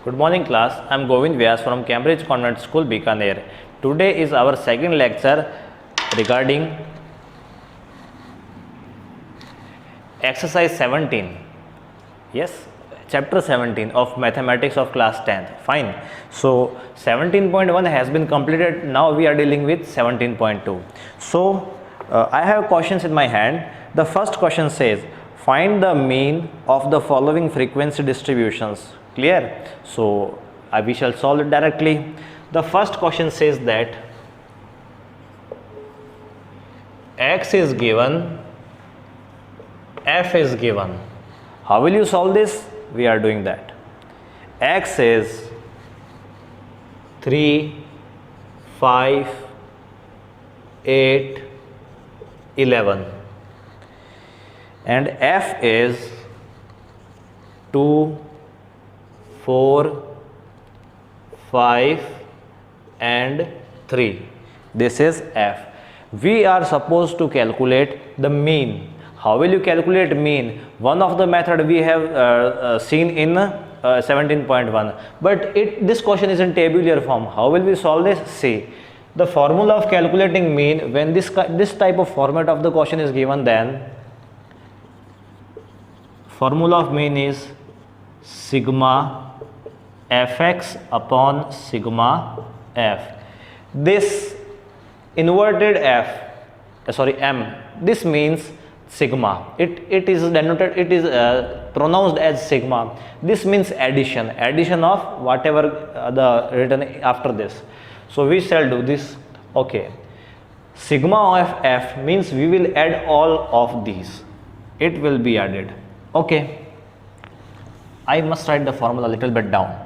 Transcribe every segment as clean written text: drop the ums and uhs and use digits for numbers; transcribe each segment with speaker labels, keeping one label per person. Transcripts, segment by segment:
Speaker 1: Good morning class, I am Govind Vyas from Cambridge Convent School, Bikaner. Today is our second lecture regarding exercise 17. Yes, chapter 17 of mathematics of class 10th. Fine. So 17.1 has been completed. Now we are dealing with 17.2. So I have questions in my hand. The first question says, find the mean of the following frequency distributions. Clear? So we shall solve it directly. The first question says that x is given, f is given. How will you solve this? We are doing that. X is 3, 5, 8, 11 and f is 2, 4, 5 and 3. This is f. We are supposed to calculate the mean. How will you calculate mean? One of the method we have seen in 17.1, but this question is in tabular form. How will we solve this? See, the formula of calculating mean, when this type of format of the question is given, then formula of mean is sigma fx upon sigma f. This inverted m, this means sigma. It is denoted, it is pronounced as sigma. This means addition of whatever the written after this. So we shall do this. Okay, sigma of f means we will add all of these. It will be added. Okay, I must write the formula a little bit down.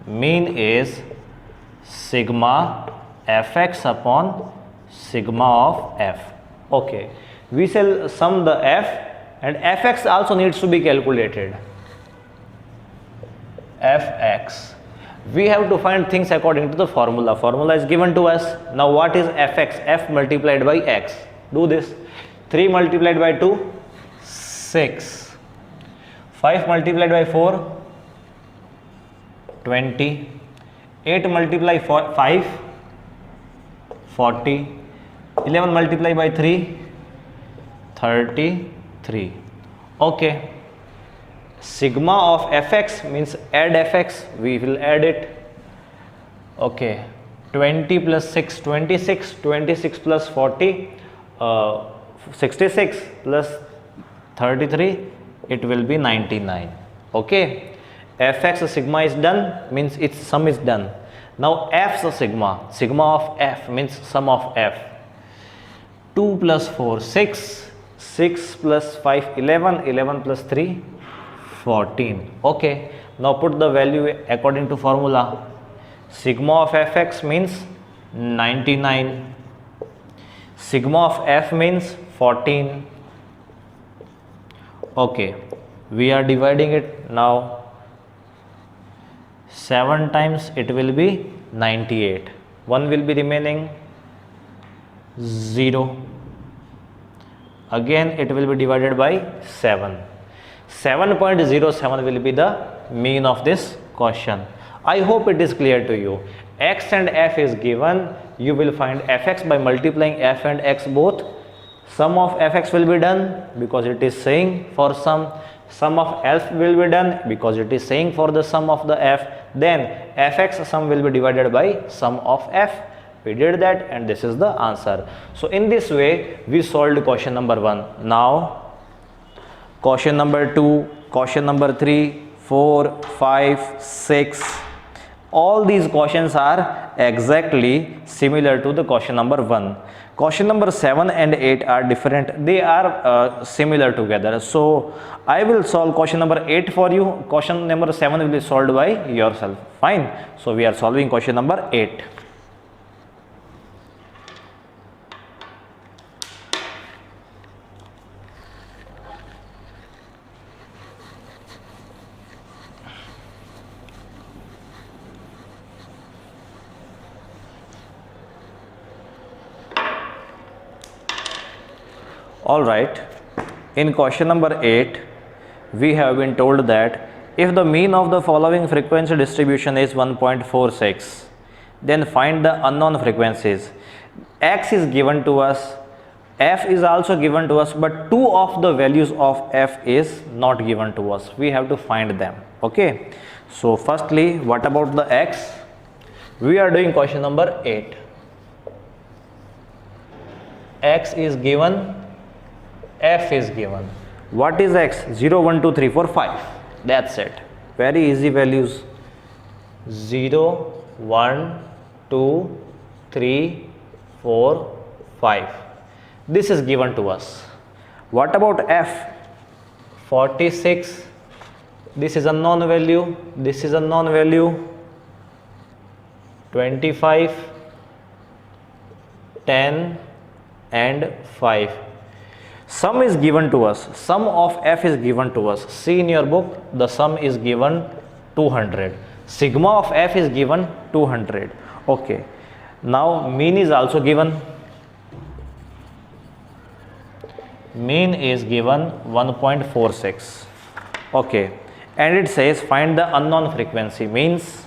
Speaker 1: Mean is sigma fx upon sigma of f. Okay, we shall sum the f, and fx also needs to be calculated. Fx, we have to find things according to the formula. Formula is given to us. Now what is fx? F multiplied by x. Do this. 3 multiplied by 2, 6. 5 multiplied by 4, 20. 8 multiplied by 5, 40. 11 multiplied by 3, 33. Okay, sigma of fx means add fx, we will add it. Okay, 20 plus 6, 26, 26 plus 40, 66 plus 33, it will be 99. Okay, fx sigma is done, means its sum is done. Now f's sigma of f means sum of f. 2 plus 4, 6, 6 plus 5, 11, 11 plus 3, 14. Okay, now put the value according to formula. Sigma of fx means 99. Sigma of f means 14. Okay, we are dividing it now. 7 times it will be 98. 1 will be remaining. 0. Again it will be divided by 7. 7.07 will be the mean of this question. I hope it is clear to you. X and f is given. You will find fx by multiplying f and x both. Sum of fx will be done because it is saying for sum. Sum of f will be done because it is saying for the sum of the f. Then fx sum will be divided by sum of f. We did that and this is the answer. So in this way we solved question number 1. Now question number 2, question number 3, 4, 5, 6. All these questions are exactly similar to the question number 1. Question number 7 and 8 are different. They are similar together. So I will solve question number 8 for you. Question number 7 will be solved by yourself. Fine. So we are solving question number 8. All right, in question number 8 we have been told that if the mean of the following frequency distribution is 1.46, then find the unknown frequencies. X is given to us, f is also given to us, but two of the values of f is not given to us. We have to find them. Okay, so firstly, what about the x? We are doing question number 8. X is given, f is given. What is x? 0, 1, 2, 3, 4, 5. That's it. Very easy values. 0, 1, 2, 3, 4, 5. This is given to us. What about f? 46. This is a known value. This is a known value. 25, 10 and 5. Sum is given to us. Sum of f is given to us. See in your book, the sum is given 200. Sigma of f is given 200. Okay. Now mean is also given. Mean is given 1.46. Okay. And it says find the unknown frequency. Means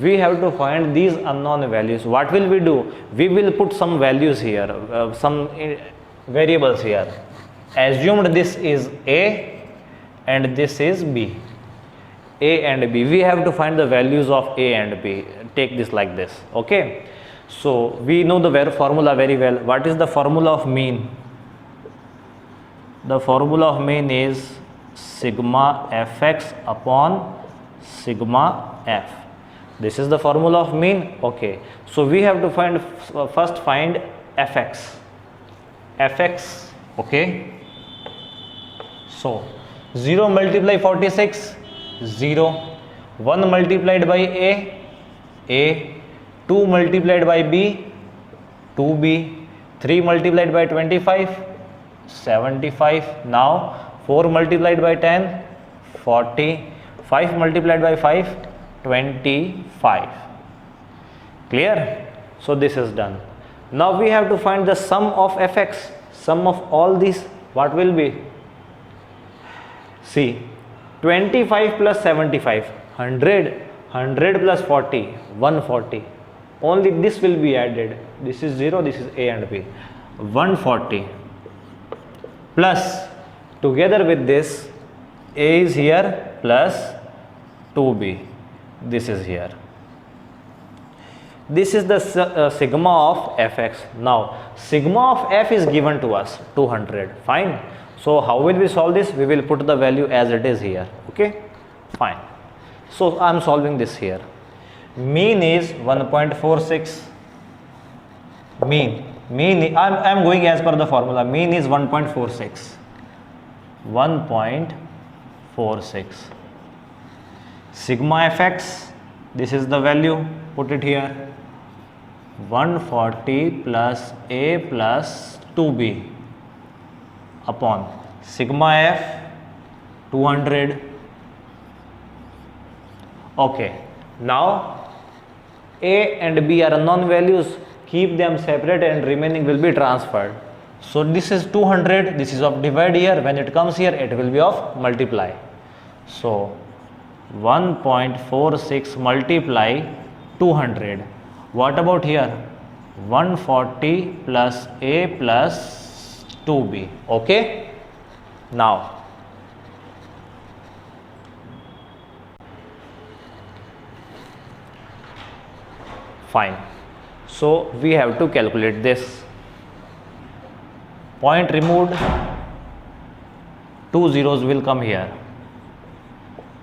Speaker 1: we have to find these unknown values. What will we do? We will put some values here, some variables here. Assumed this is A and this is B. A and B. We have to find the values of A and B. Take this like this. Okay. So we know the formula very well. What is the formula of mean? The formula of mean is sigma fx upon sigma f. This is the formula of mean. Okay, so we have to find first find fx. Fx. Okay, so 0 multiply 46, 0. 1 multiplied by A. 2 multiplied by B, 2B. 3 multiplied by 25, 75. Now 4 multiplied by 10, 40. 5 multiplied by 5, 25. Clear? So this is done. Now we have to find the sum of fx. Sum of all these, what will be? See, 25 plus 75, 100. 100 plus 40, 140. Only this will be added. This is 0, this is A and B. 140 plus, together with this, A is here plus 2B. This is here. This is the sigma of fx. Now sigma of f is given to us 200. Fine. So how will we solve this? We will put the value as it is here. Okay, fine. So I am solving this here. Mean is 1.46. Mean I am going as per the formula. Mean is 1.46. 1.46. Sigma fx, this is the value, put it here, 140 plus A plus 2B upon sigma f 200. Okay, now A and B are unknown values, keep them separate and remaining will be transferred. So this is 200, this is of divide here, when it comes here it will be of multiply. So 1.46 multiply 200. What about here? 140 plus A plus 2B. Okay. Now fine. So we have to calculate this. Point removed, 2 zeros will come here.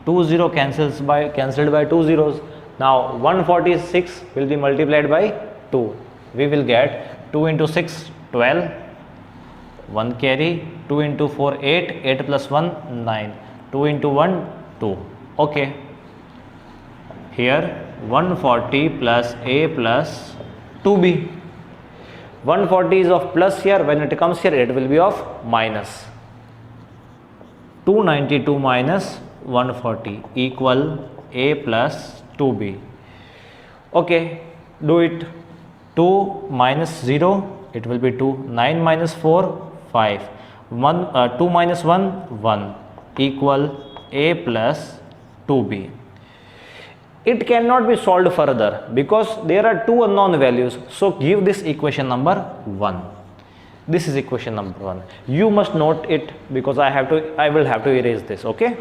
Speaker 1: 2 0 cancelled by 2 zeros. Now 146 will be multiplied by 2. We will get 2 into 6, 12. 1 carry. 2 into 4, 8. 8 plus 1, 9. 2 into 1, 2. Okay. Here 140 plus A plus 2B. 140 is of plus here. When it comes here, it will be of minus. 292 minus 140 equal A plus 2B. Okay, do it. 2 minus 0, it will be 2. 9 minus 4, 5. 2 minus 1, 1 equal a plus 2b. It cannot be solved further because there are two unknown values. So give this equation number 1. This is equation number 1. You must note it because I will have to erase this, okay?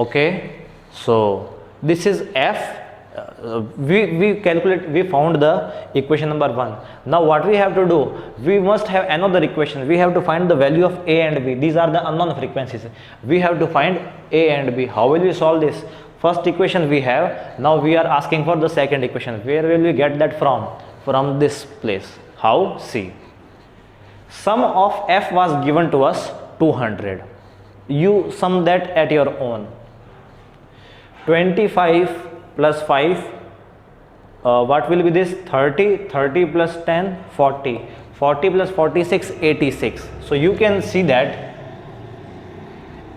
Speaker 1: Okay, so this is f. We found the equation number 1. Now what we have to do, we must have another equation. We have to find the value of a and b. These are the unknown frequencies. We have to find a and b. How will we solve this? First equation we have. Now we are asking for the second equation. Where will we get that from? From this place. How? See, sum of f was given to us 200. You sum that at your own. 25 plus 5, what will be this? 30, 30 plus 10, 40, 40 plus 46, 86. So you can see that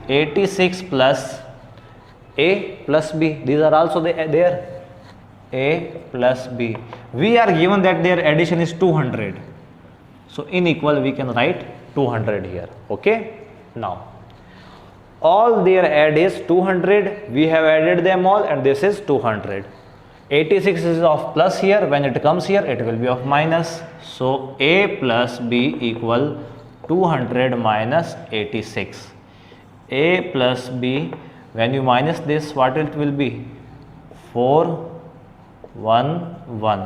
Speaker 1: 86 plus a plus b, these are also there, a plus b. We are given that their addition is 200. So in equal we can write 200 here, okay? Now all their add is 200, we have added them all and this is 200. 86 is of plus here, when it comes here it will be of minus. So a plus b equal 200 minus 86. A plus b, when you minus this, what it will be? 4, 1, 1,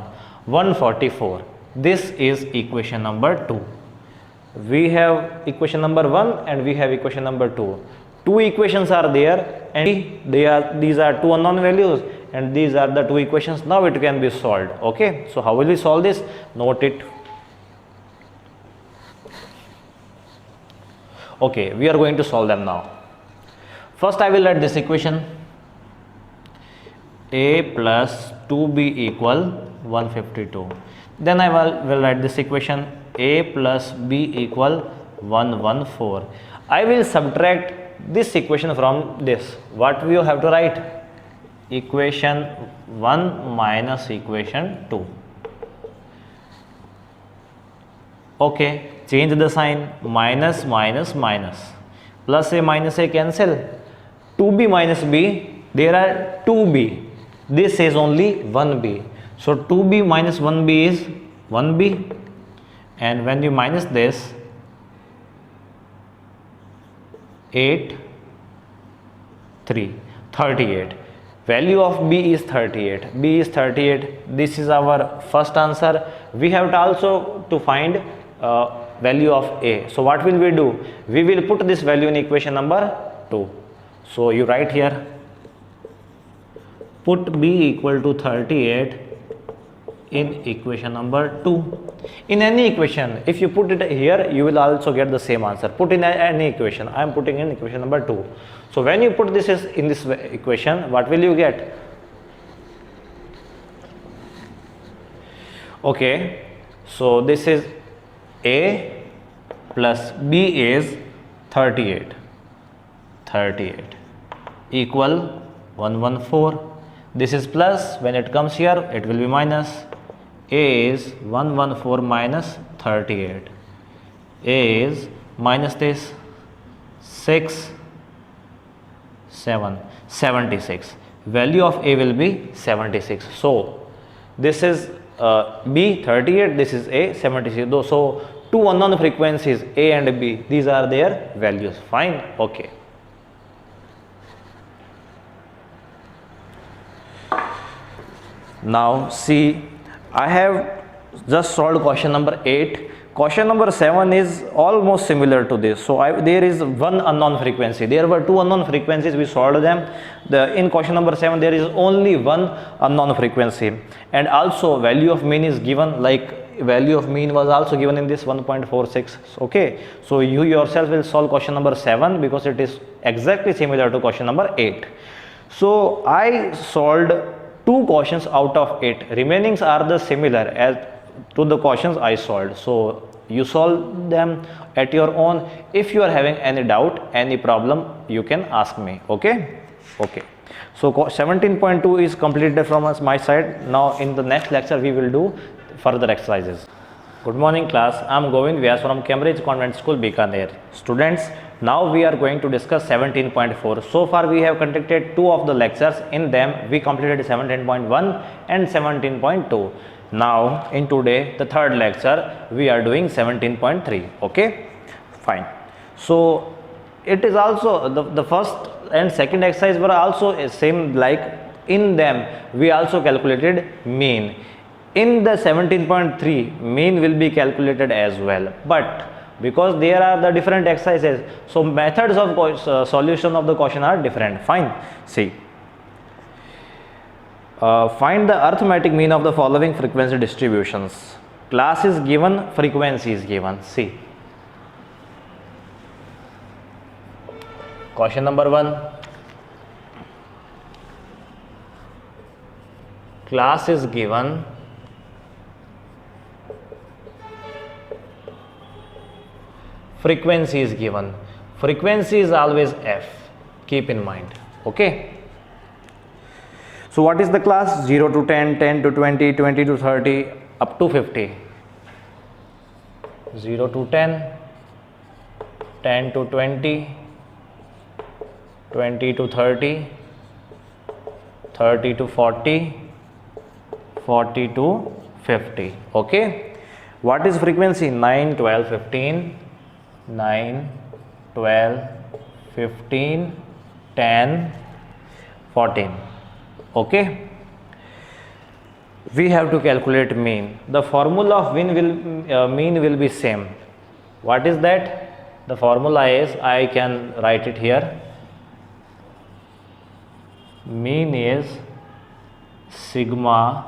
Speaker 1: 144. This is equation number 2. We have equation number 1 and we have equation number 2. Two equations are there and these are two unknown values and these are the two equations. Now it can be solved, okay? So how will we solve this? Note it. Okay, we are going to solve them now. First I will write this equation, a plus 2b equal 152. Then I will write this equation, a plus b equal 114. I will subtract this equation from this. What we have to write? Equation 1 minus equation 2. Okay, change the sign, minus minus minus, plus a minus a cancel, 2b minus b, there are 2b, this is only 1b, so 2b minus 1b is 1b, and when you minus this, 8, 3, 38. Value of b is 38. B is 38. This is our first answer. We have to also to find value of a. So what will we do? We will put this value in equation number 2. So you write here, put b equal to 38 in equation number 2. In any equation, if you put it here, you will also get the same answer. Put in any equation. I am putting in equation number 2. So when you put this in this equation, what will you get? Okay, so this is a plus b is 38. 38 equal 114. This is plus, when it comes here, it will be minus. A is 114 minus 38. A is minus this 6, 7, 76. Value of A will be 76. So this is B 38, this is A 76. So two unknown frequencies A and B, these are their values. Fine, okay. Now see, I have just solved question number 8. Question number 7 is almost similar to this. So there is one unknown frequency. There were two unknown frequencies, we solved them. In question number 7 there is only one unknown frequency, and also value of mean is given, like value of mean was also given in this 1.46. okay, so you yourself will solve question number 7 because it is exactly similar to question number 8. So I solved 2 questions out of 8. Remainings are the similar as to the questions I solved. So you solve them at your own. If you are having any doubt, any problem, you can ask me. Okay. So 17.2 is completed from my side. Now in the next lecture we will do further exercises. Good morning class, I am Govind Vyas from Cambridge Convent School, Bikaner. Students, now we are going to discuss 17.4. So far we have conducted 2 of the lectures. In them we completed 17.1 and 17.2. Now in today the third lecture we are doing 17.3. Okay, fine. So it is also the first and second exercise were also same, like in them we also calculated mean. In the 17.3 mean will be calculated as well, but because there are the different exercises, so methods of solution of the question are different. Fine. See, find the arithmetic mean of the following frequency distributions. Class is given, frequency is given. See, question number 1, class is given, frequency is given. Frequency is always f, keep in mind. Okay, so what is the class? 0 to 10, 10 to 20, 20 to 30, up to 50. 0 to 10, 10 to 20, 20 to 30, 30 to 40, 40 to 50. Okay, what is frequency? 9, 12, 15, 9, 12, 15, 10, 14. Okay, we have to calculate mean. The formula of mean will be same. What is that? The formula is, I can write it here. Mean is sigma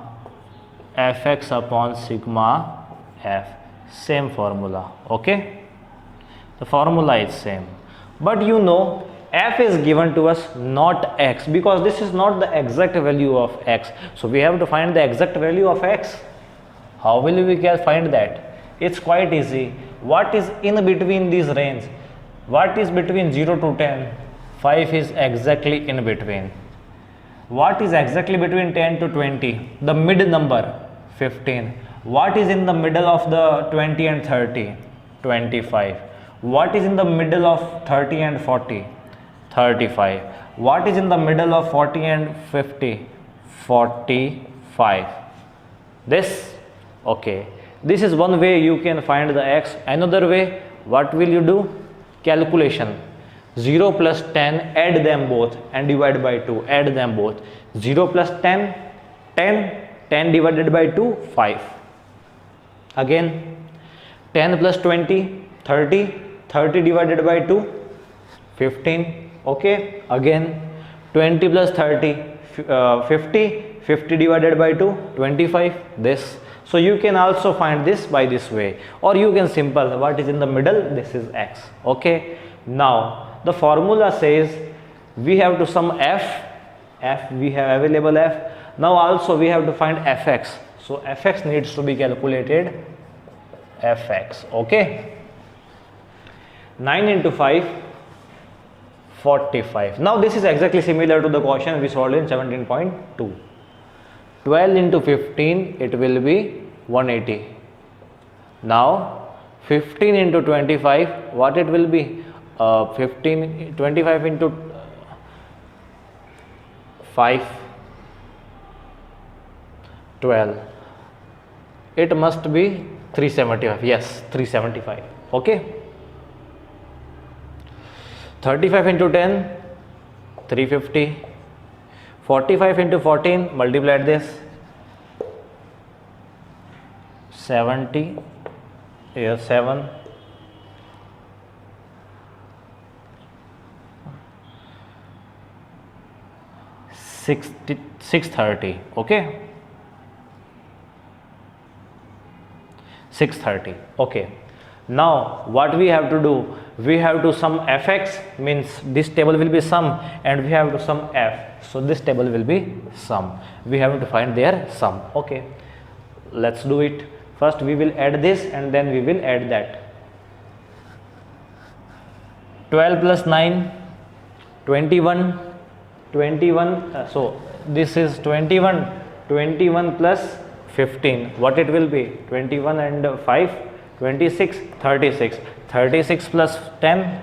Speaker 1: fx upon sigma f. Same formula. Okay, the formula is same, but you know f is given to us, not x, because this is not the exact value of x. So we have to find the exact value of x. How will we find that? It's quite easy. What is in between these range? What is between 0 to 10? 5 is exactly in between. What is exactly between 10 to 20? The mid number, 15. What is in the middle of the 20 and 30? 25. What is in the middle of 30 and 40? 35. What is in the middle of 40 and 50? 45. This, okay, this is one way you can find the x. Another way, what will you do? Calculation. 0 plus 10, add them both and divide by 2. Add them both. 0 plus 10, 10, 10 divided by 2, 5. Again, 10 plus 20, 30, 30 divided by 2, 15. Okay, again 20 plus 30, 50, 50 divided by 2, 25. This. So you can also find this by this way, or you can simple, what is in the middle? This is x. Okay, now the formula says we have to sum f, we have available f. Now also we have to find fx. So fx needs to be calculated, fx. Okay, 9 into 5, 45. Now this is exactly similar to the question we solved in 17.2. 12 into 15, it will be 180. Now 15 into 25, what it will be? 25 into 5, 12. It must be 375. Yes, 375. Okay. 35 into 10, 350. 45 into 14, multiply this. 70, here 7. 630. Okay, 630. Okay, Now what we have to do, we have to sum fx, means this table will be sum, and we have to sum f, so this table will be sum. We have to find their sum. Okay, let's do it. First we will add this and then we will add that. 12 plus 9, 21, 21, so this is 21, 21 plus 15, what it will be, 21 and 5, 26, 36, 36 plus 10,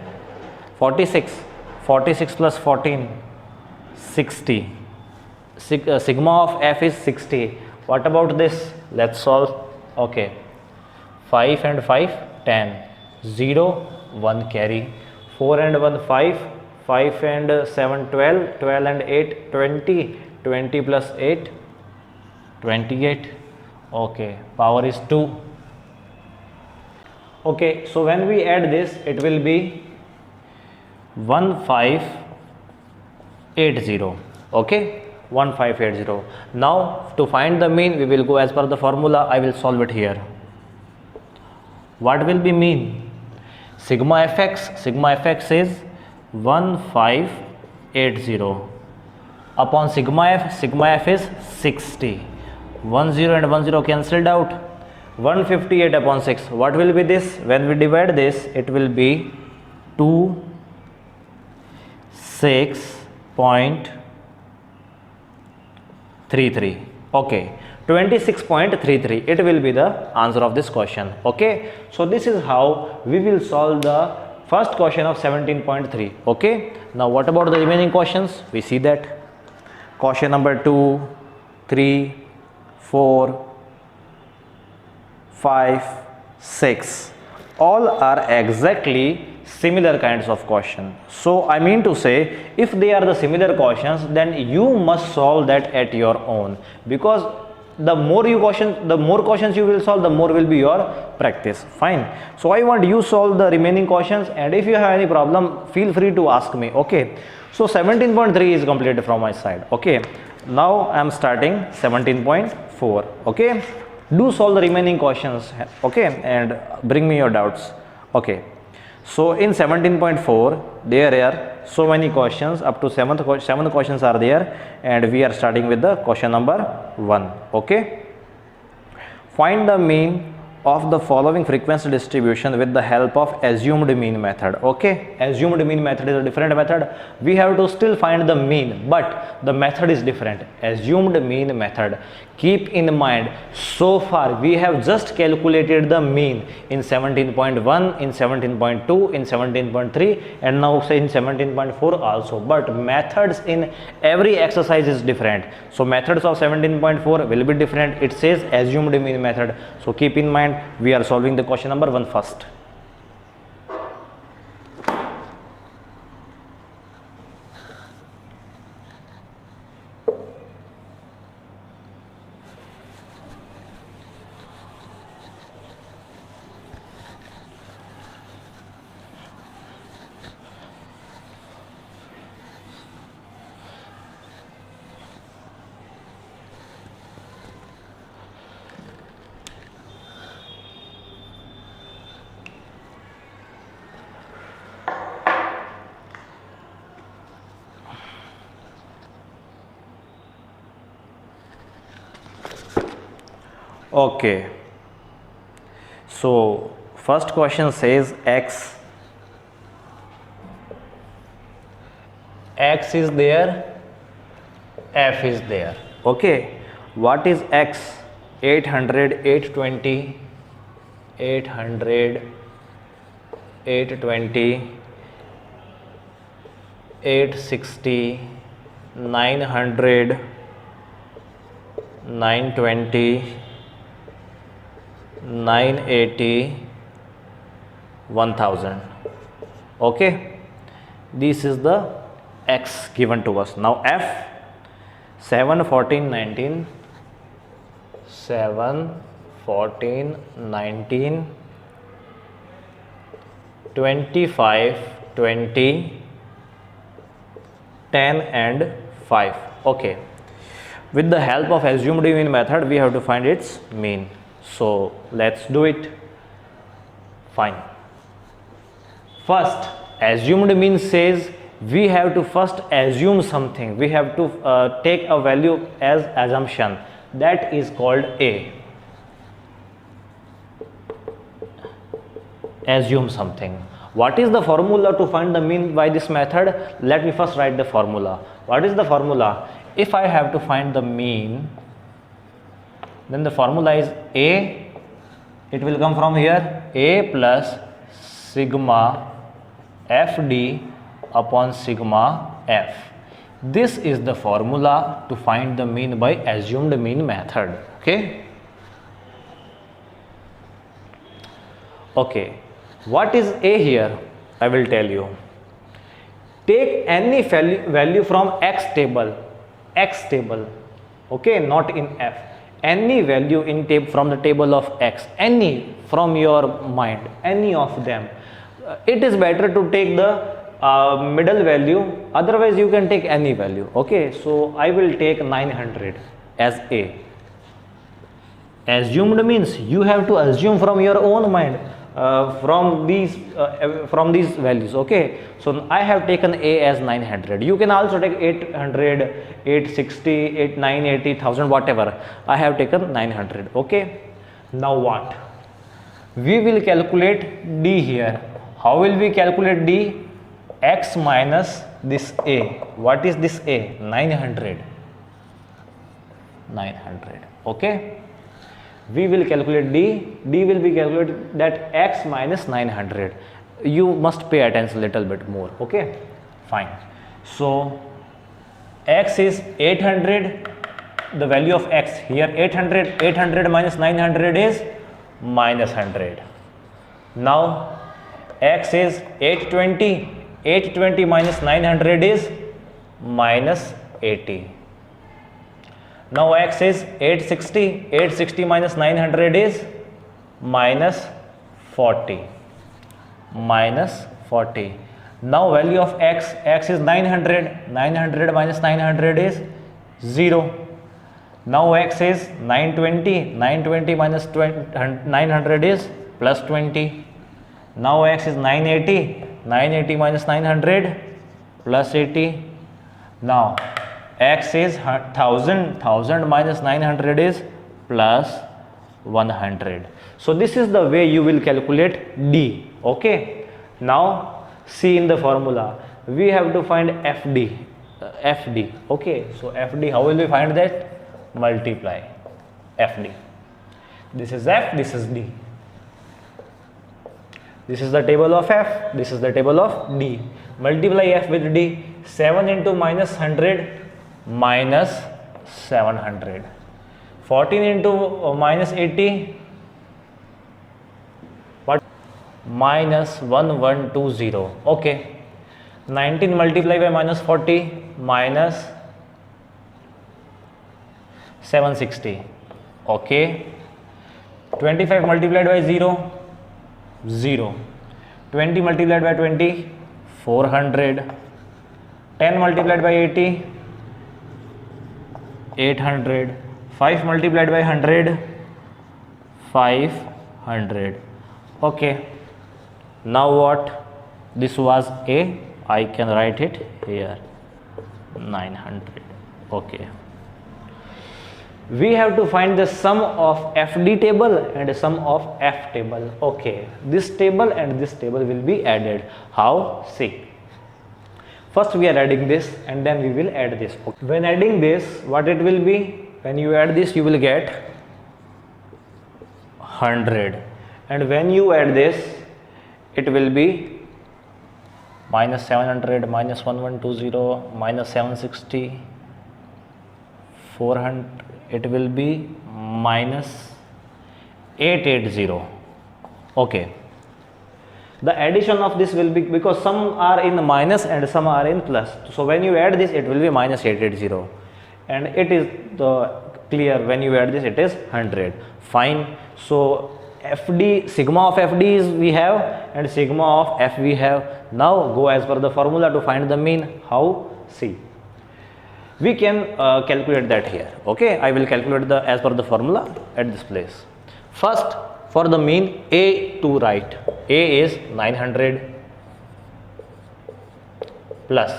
Speaker 1: 46, 46 plus 14, 60. Sigma of f is 60. What about this? Let's solve. Okay, 5 and 5, 10, 0, 1 carry, 4 and 1, 5, 5 and 7, 12, 12 and 8, 20, 20 plus 8, 28. Okay, power is 2. Okay, so when we add this, it will be 1580. Okay, 1580. Now to find the mean, we will go as per the formula. I will solve it here. What will be mean? Sigma fx is 1580 upon sigma f is 60. 10 and 10 cancelled out. 158 upon 6. What will be this? When we divide this, it will be 26.33. Okay, 26.33. It will be the answer of this question. Okay, so this is how we will solve the first question of 17.3. Okay, now what about the remaining questions? We see that question number 2, 3, 4, 5, 6, all are exactly similar kinds of question. So I mean to say, if they are the similar questions, then you must solve that at your own, because the more questions you will solve, the more will be your practice. Fine. So I want you solve the remaining questions, and if you have any problem, feel free to ask me. Okay, so 17.3 is completed from my side. Okay, now I am starting 17.4. okay, do solve the remaining questions. Okay, and bring me your doubts. Okay, so in 17.4 there are so many questions, up to 7 questions are there, and we are starting with the question number 1. Okay, find the mean of the following frequency distribution with the help of assumed mean method. Okay, assumed mean method is a different method. We have to still find the mean, but the method is different. Assumed mean method. Keep in mind, so far we have just calculated the mean in 17.1, in 17.2, in 17.3, and now say in 17.4 also, but methods in every exercise is different. So methods of 17.4 will be different. It says assumed mean method, so keep in mind we are solving the question number 1 first. Okay, so first question says x is there, f is there. Okay, what is x? 800, 820, 800, 820, 860, 900, 920, 980, 1000. Okay, this is the x given to us. Now f, 7, 14, 19, 7, 14, 19, 25, 20, 10 and 5. Okay, with the help of assumed mean method we have to find its mean. So let's do it. Fine. First, assumed mean says we have to first assume something. We have to take a value as assumption. That is called A. Assume something. What is the formula to find the mean by this method? Let me first write the formula. What is the formula? If I have to find the mean, then the formula is A. It will come from here, A plus sigma FD upon sigma F. This is the formula to find the mean by assumed mean method. Okay. Okay. What is A here? I will tell you. Take any value from X table, okay, not in F. Any value in from the table of X, any from your mind, any of them. It is better to take the middle value, otherwise you can take any value. Okay, so I will take 900 as A. Assumed means you have to assume from your own mind. From these values. Okay, so I have taken A as 900. You can also take 800, 860, 980, 1000, whatever. I have taken 900. Okay, now what? We will calculate D here. How will we calculate D? X minus this A. What is this A? 900. Okay, we will calculate D. D will be calculated that X minus 900. You must pay attention a little bit more. Okay, fine. So X is 800. The value of X here 800. 800 minus 900 is minus 100. Now X is 820. 820 minus 900 is minus 80. Now X is 860. 860 minus 900 is minus 40. Now value of X. X is 900. 900 minus 900 is 0. Now X is 920. 920 minus 900 is plus 20. Now X is 980. 980 minus 900 plus 80. Now X is 1000. 1000 minus 900 is plus 100. So this is the way you will calculate D. Okay. Now see in the formula. We have to find FD. FD. Okay. So FD, how will we find that? Multiply FD. This is F. This is D. This is the table of F. This is the table of D. Multiply F with D. 7 into minus 100 minus 700. 14 into minus 80. What? Minus 1120. Okay. 19 multiplied by minus 40 minus 760. Okay. 25 multiplied by 0. 0. 20 multiplied by 20, 400. 10 multiplied by 80, 800. 5 multiplied by 100, 500. Okay. Now what? This was A. I can write it here. 900. Okay. We have to find the sum of FD table and the sum of F table. Okay, this table and this table will be added. How? See. First we are adding this and then we will add this. Okay. When adding this, what it will be? When you add this, you will get 100. And when you add this, it will be minus 700, minus 1120, minus 760, 400. It will be minus 880. Okay. The addition of this will be, because some are in minus and some are in plus. So when you add this, it will be minus 880. And it is clear, when you add this, it is 100. Fine. So FD, sigma of FD is we have and sigma of F we have. Now go as per the formula to find the mean. How? See. We can calculate that here. Okay, I will calculate as per the formula at this place. First for the mean A to write. A is 900 plus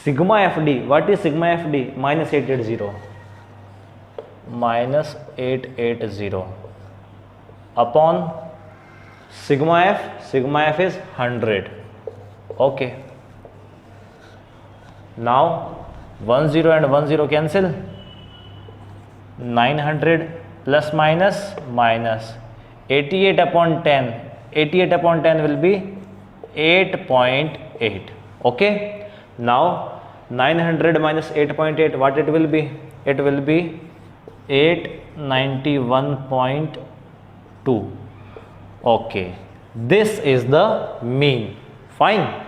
Speaker 1: sigma FD. What is sigma FD? Minus 880. Minus 880 upon sigma F. Sigma F is 100. Okay. Now 10 and 10 cancel. 900 plus minus minus 88 upon 10. 88 upon 10 will be 8.8. Okay. Now 900 minus 8.8, what it will be? It will be 891.2. Okay, this is the mean. Fine.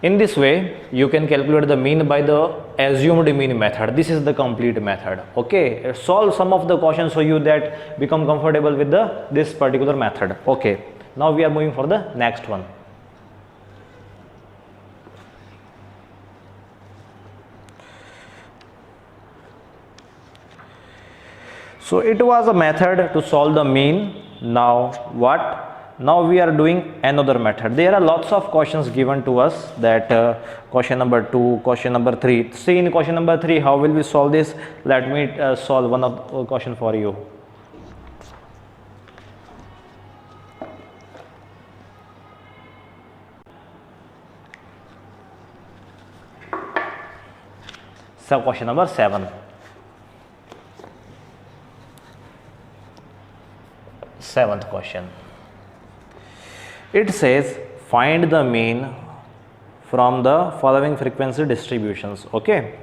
Speaker 1: In this way you can calculate the mean by the assumed mean method. This is the complete method. Okay, solve some of the questions so you that become comfortable with this particular method. Okay, now we are moving for the next one. So it was a method to solve the mean. Now what? Now we are doing another method. There are lots of questions given to us, that question number 2, question number 3. See, in question number 3 how will we solve this? Let me solve one of the question for you. So question number 7. Seventh question. It says find the mean from the following frequency distributions. Okay,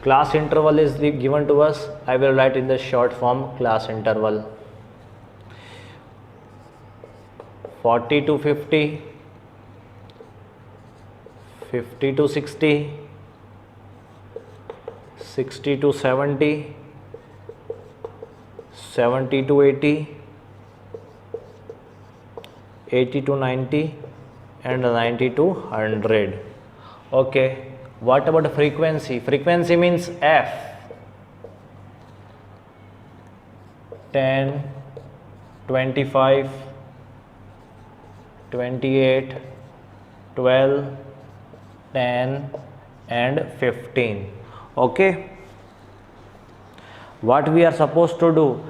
Speaker 1: class interval is given to us. I will write in the short form class interval 40 to 50, 50 to 60, 60 to 70, 70 to 80, 80 to 90, and 90 to 100. Okay, what about frequency? Frequency means F. 10, 25, 28, 12, 10 and 15. Okay, what we are supposed to do?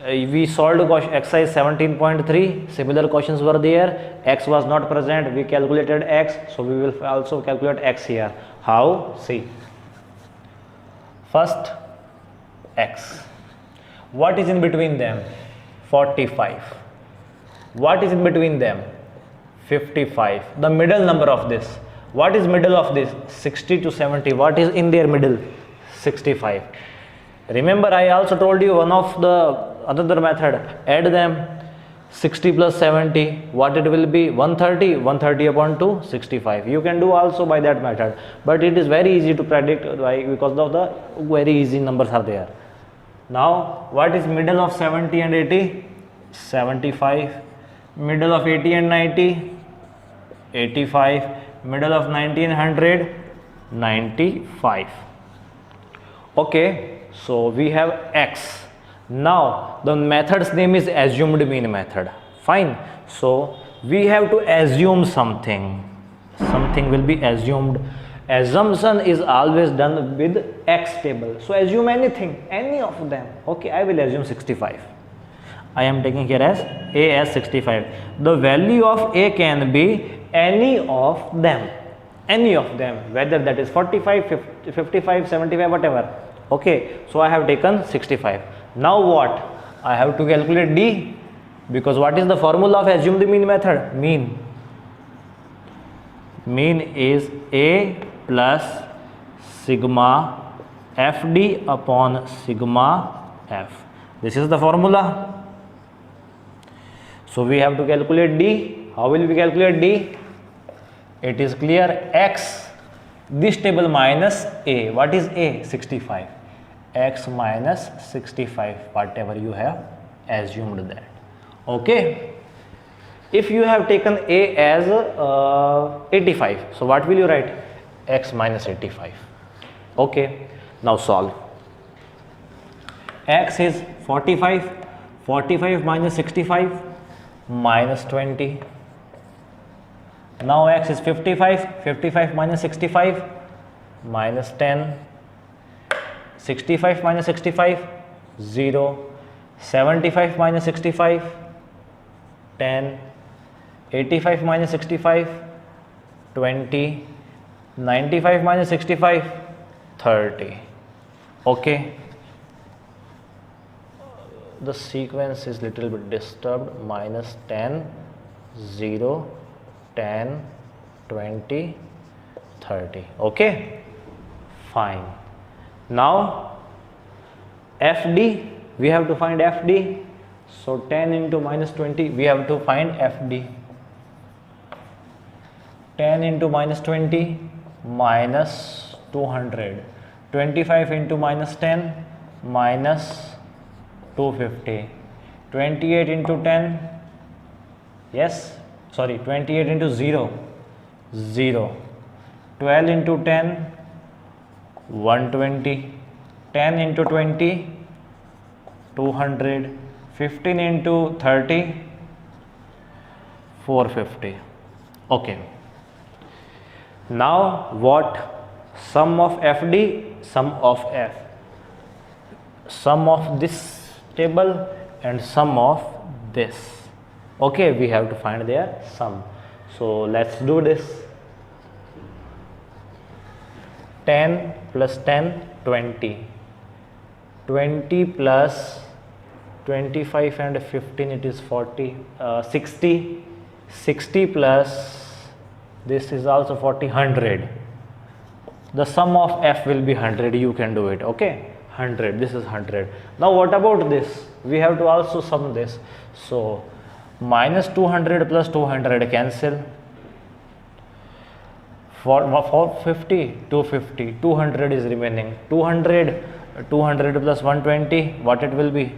Speaker 1: We solved exercise 17.3. similar questions were there. X was not present, we calculated X, so we will also calculate X here. How? See, first X, what is in between them? 45. What is in between them? 55. The middle number of this, what is middle of this? 60 to 70. What is in their middle? 65. Remember, I also told you one of the another method, add them. 60 plus 70, what it will be? 130. 130 upon 2, 65. You can do also by that method, but it is very easy to predict because of the very easy numbers are there. Now what is middle of 70 and 80? 75. Middle of 80 and 90? 85. Middle of 90 and 100? 95. Okay, so we have X. Now the method's name is assumed mean method. Fine. So we have to assume something. Something will be assumed. Assumption is always done with X table. So assume anything, any of them. Okay, I will assume 65. I am taking here as A as 65. The value of A can be any of them. Any of them, whether that is 45, 50, 55, 75, whatever. Okay, so I have taken 65. Now what? I have to calculate D, because what is the formula of assumed mean method? Mean. Mean is A plus sigma FD upon sigma F. This is the formula. So we have to calculate D. How will we calculate D? It is clear. X, this table minus A. What is A? 65. X minus 65, whatever you have assumed that. Okay, if you have taken A as 85, so what will you write? X minus 85. Okay, now solve. x is 45, 45 minus 65 minus 20. Now x is 55, 55 minus 65 minus 10, 65 minus 65 0, 75 minus 65 10, 85 minus 65 20, 95 minus 65 30. Okay, the sequence is little bit disturbed. Minus 10, 0, 10, 20, 30. Okay, fine. Now FD, we have to find FD. So 10 into minus 20, we have to find FD. 10 into minus 20 minus 200. 25 into minus 10 minus 250. 28 into 10, yes, sorry, 28 into 0, 0. 12 into 10, 120. 10 into 20, 200. 15 into 30, 450. Okay. Now what? Sum of FD, sum of F. Sum of this table and sum of this. Okay, we have to find their sum. So let's do this. 10 plus 10, 20. 20 plus 25 and 15, it is 40, 60. 60 plus this is also 40, 100. The sum of F will be 100. You can do it. Okay, 100. This is 100. Now what about this? We have to also sum this. So minus 200 plus 200 cancel. For 50, 250, 200 is remaining. 200 plus 120, what it will be?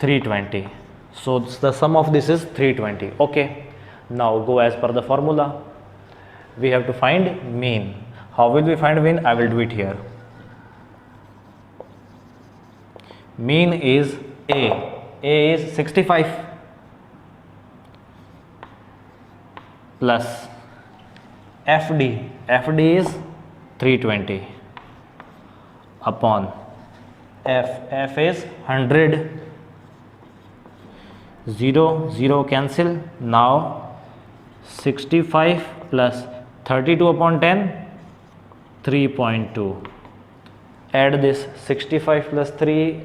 Speaker 1: 320. So the sum of this is 320. Okay, now go as per the formula. We have to find mean. How will we find mean? I will do it here. Mean is A. A is 65 plus FD. FD is 320 upon F. F is 100. 0, 0 cancel. Now 65 plus 32 upon 10, 3.2. Add this 65 plus 3,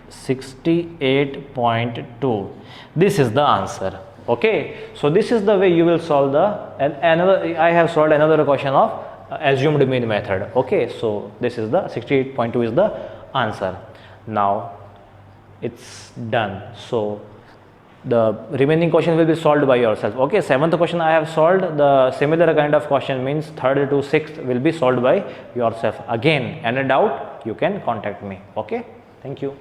Speaker 1: 68.2. This is the answer. Okay, so this is the way you will solve the I have solved another question of assumed mean method. Okay, so this is the 68.2 is the answer. Now it's done. So the remaining question will be solved by yourself. Okay, 7th question I have solved. The similar kind of question means 3rd to 6th will be solved by yourself. Again, any doubt you can contact me. Okay, thank you.